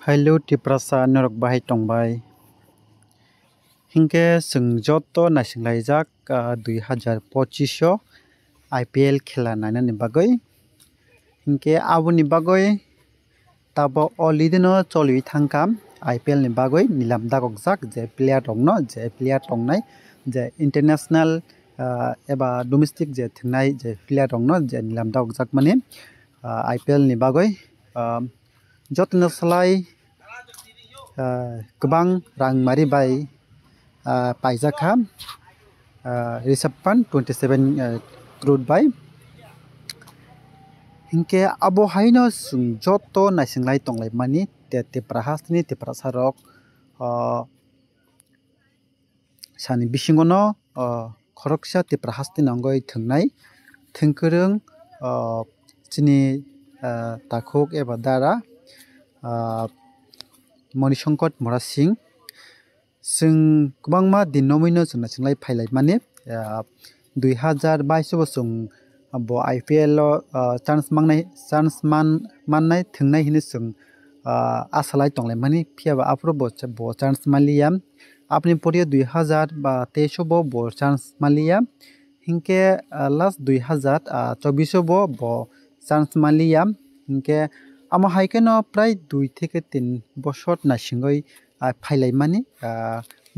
Hello Tiprasa Norok Bahai Tongbai Hinke Sungjoto Nasinglajak 2025 IPL khela naina ni bagoi hinke aboni bagoi tabo olidino cholui thangkam IPL ni bagoi nilam dagogjak je player rokno je player tongnai je international eba domestic je thingnai je player rokno je nilam dagogjak mane IPL ni bagoi jotno salai गोबां रां मारि बाय पाइजाखा reserve fund 27 crore बाय हिंके आबो हाइनो जतो नाइसिंलाय तंलाय मानि ते प्राहासनि ते प्रासारक सानि बिसिंगनो खरकसा ते प्राहासनि नंगय थंनाय थंकरं चिनि ताखोक एबा दारा मणिशंकर मरा सिंह जों गोबांमा दिननमैनो जों नायसिंलाय फायलाय माने 2022 बोसों बो IPL चान्स माननाय थंनाय हिने जों आसालाय तंलाय माने फियाबा आप्रो बो चान्स मालिया आपनि परियो 2023 बो चान्स मालिया हिंके लास्ट 2024 बो चान्स मालिया हिंके आमा हाइके न प्राय 2 থেকে 3 বছর নাসিংগৈ ফাইলাই माने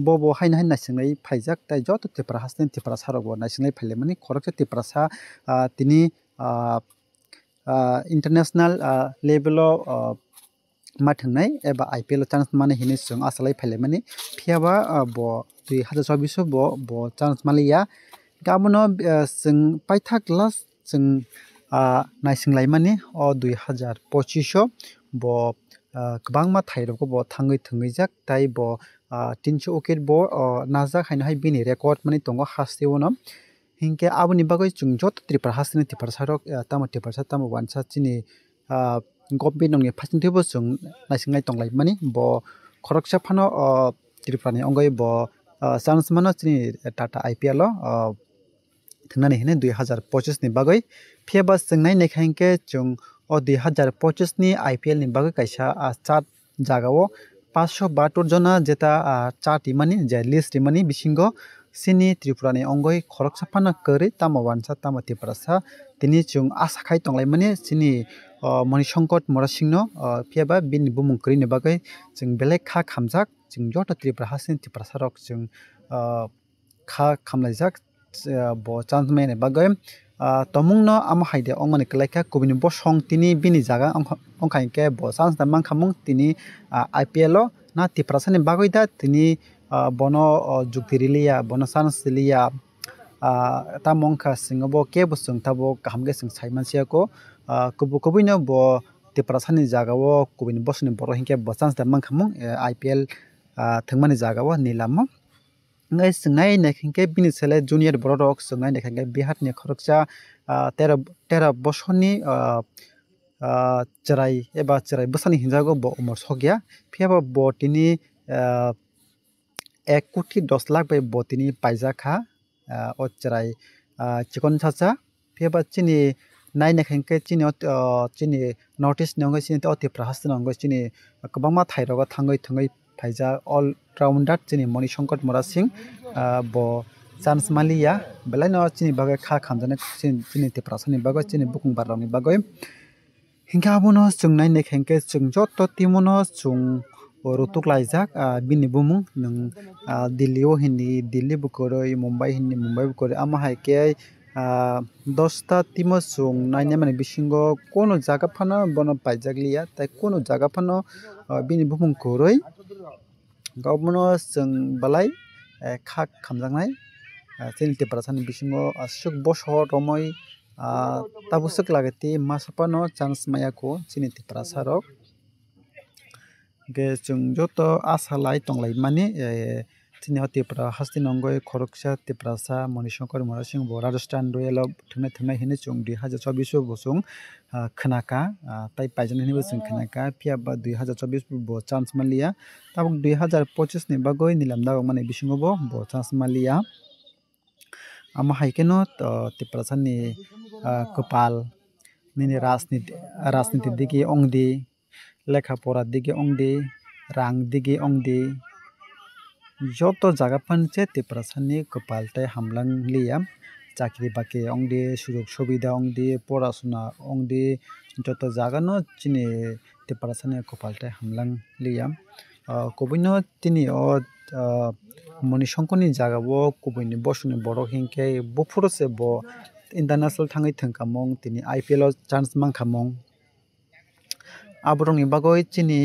बो हाइन हाइन नासिंगै फाइजाक ताइ जत तेप्रा हासने तेप्रा सारगो नासिंगै फाइले माने खरकसे तेप्रा सा तिनि इंटरनेशनल लेवल मा थंनाय एबा IPL चान्स माने हिने जों आसालाय फाइले माने फियाबा बो 2024 बो चान्स मालिया गाबनो जों पाइथाक लास्ट जों नाइसिंलाय माने 2025 बो गोबांमा थाइरको बो थांगै थंगैजाक ताइ बो 300 wicket बो नाजा खाइन हाइ बिनि रेकर्ड माने तंगो हास्तेवनो हिंके आबनि बागै जों जत त्रिप्रा हासने त्रिप्रा सारक तामा त्रिप्रा सा तामा वानसा चिनि गबि नंनि फासिनथेबो जों नाइसिंलाय तंलाय माने बो खरकसा फानो त्रिप्रानि अंगै बो चान्स मानो चिनि टाटा IPL थंनानै हिने 2025 नि बागै फेबा जोंनाय नेखाइनके जों 2025 नि IPL नि बागै काइसा चार्ट जागाओ 572 जना जेता चार्ट इमानि जे लिस्ट इमानि बिसिंगो सिनि त्रिपुरानि अंगै खरकसा फाना करै तामा वानसा तामा तिप्रासा तिनि जों आसा खाइ तंलाय माने सिनि मणिशंकर मरासिंनो फेबा बिनि बुमुं करिनि बागै जों बेलेग खा खामजाक जों जत त्रिपुरा हासिन त्रिप्रासा रक जों खा खामलायजाक बो चान्स मेने बागै तमुंनो आम हाइदे अंगनि कलाइका कुबिनि बसं तिनि बिनि जागा अंखाइके बो चान्स दा मांखामुं तिनि IPL ना तिप्रासानि बागै दा तिनि बनो जुक्तिरिलिया बनो चान्स लिया तामंखा सिंगबो के बसं ताबो कामगे सिं साइमानसियाको कुबुनो बो तिप्रासानि जागाओ कुबिनि बसनि बरो हिंके बो चान्स दा मांखामुं IPL थंमानि जागाओ निलामो ngai sngai nekhinke bini sele junior borok sngai nekhinke bihat ni khoroksa 13 bosorni cherai eba cherai bosani hinjago bo umor sogya phiaba bo tini 1 কোটি 10 lakh bai bo tini paijaka o cherai chikon chacha phiaba chini nai nekhinke chini notice nongai chini oti prahas nongai chini kwbangma thairok thangai thungai फाइजा all rounder चिनि मणिशंकर मरा सिंह बो chance Mallya बेलायनो चिनि बागै खा खामजाने चिनि तेप्रासानि बागै चिनि बुकुं बारलानि बागै हिंगा बोनो जोंनाय नेखेंके जों जत तिमोनो जों रुतुक लाइजाक बिनि बुमुं नों दिल्ली ओ हिन्दी दिल्ली बुकरै मुंबई हिन्दी मुंबई बुकरै आमा हाइके 10 ता तिमो जों नायने माने बिसिंगो कोनो जागा फानो बनो पाइजागलिया ताइ कोनो जागा फानो बिनि बुमुं कोरै गावमनो जों बालाय खा खामजांनाय चिनि तेप्रासानि बिसिंगो सुक बसो रमै ताबुसक लागति मासपानो चान्स मायाको चिनि तेप्रासारक गे जों जत आसा लाय तंलाय माने चिनि तेप्रा हास्ति नंगय खरकसा तेप्रासा मणिशंकर मरासिंह बो राजस्थान रॉयल थंनाय हिने जों 2024 बोसों खनाका ताइ पाइजन हिने बोसों खनाका फियाबा 2024 बो चान्स मालिया ताबुक 2025 नि बागै निलामदा माने बिसिंगो बो चान्स मालिया आमा हाइकेनो तेप्रासानि कपाल निनि राजनीति दिगि अंगदि lekha pora dige ongdi rang dige ongdi joto jaga panche Tiprasani kopal tei hamlang liya chakri bakri ongdi sujog subida ongdi porashona ongdi joto jaga no chini Tiprasani kopal tei hamlang liya kubui no tini o moni sonkoni jaga o kubui ni bosoni borok hingkhe bufuro se bo international thangui thwngkamung tini IPL o chance mangkhamung aborok ni bagui chini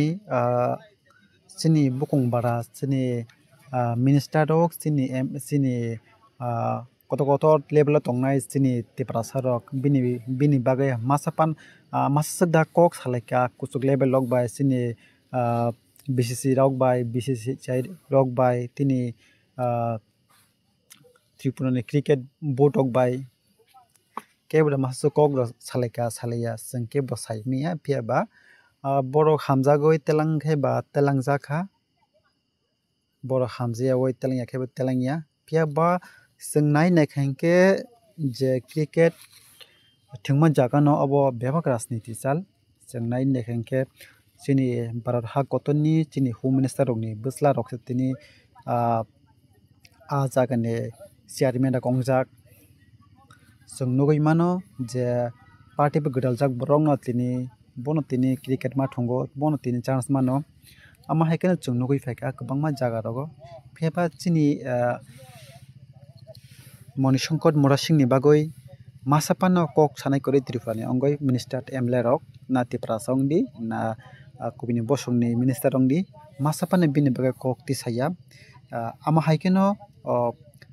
bukung bara chini minister rok chini kotor kotor level o tongnai chini Tiprasa rok bini bagui masa da kok salaika kuchuk level rok bai chini BCC rok bai BCCI rok bai tini Tripura ni cricket board rok bai kebra masa kok rok salaiya chwng kebo saimaya phiaba borok hamjagoi telangkhe ba telangjak borok hamjayawai telangya khe bo telangya phiaba chwng nai naikha hinkhe je cricket thwngma jaga no abo bebak rajniti chal chwng nai naikha hinkhe chini Bharat ha kotorni chini home minister rok ni bwchla rok khe tini jaga ni chairman rok ongjak chwng nugui mano je party bo gwdaljak borok no bono tini cricket ma thungo bono tini chance mano ama haikhe no chwng nugui phaikha kwbangma jaga rogo phiaba chini moni sonkor morasing ni bagui masapano kok sanai koroi Tripura ni ongoi minister MLA rok na Tiprasa ongdi na kubui ni bosong ni minister ongdi masapano bini bagui kok tisaya ama haikhe no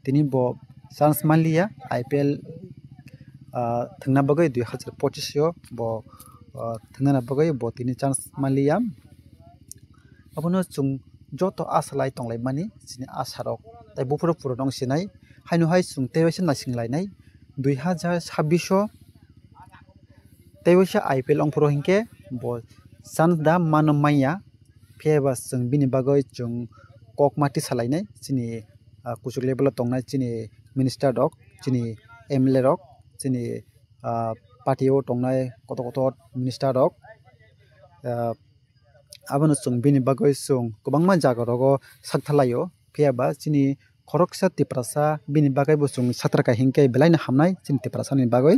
tini bo chance manliya IPL thwngna bagui 2025 o bo thwngnani bagui bo tini chance manliya abono chung joto achalai tonglaimani chini asa rok tei bufuro puro nong sinai haino hai chung teiwaisa naisinglainai 2026 o teiwaisa IPL ongphuru hinkhe bo chance da mano manya phiaba chung bini bagui chung kok ma tisalainai chini kuchuk level o tongnai chini minister rok chini MLA rok chini party o tongnai kotor kotor minister rok abono chung bini bagui chung kwbangma jaga rogo sakthalai o phiaba chini khoroksa Tiprasa bini bagui bo chung satraka hinkhe belai no hamnai chini Tiprasa ni bagui।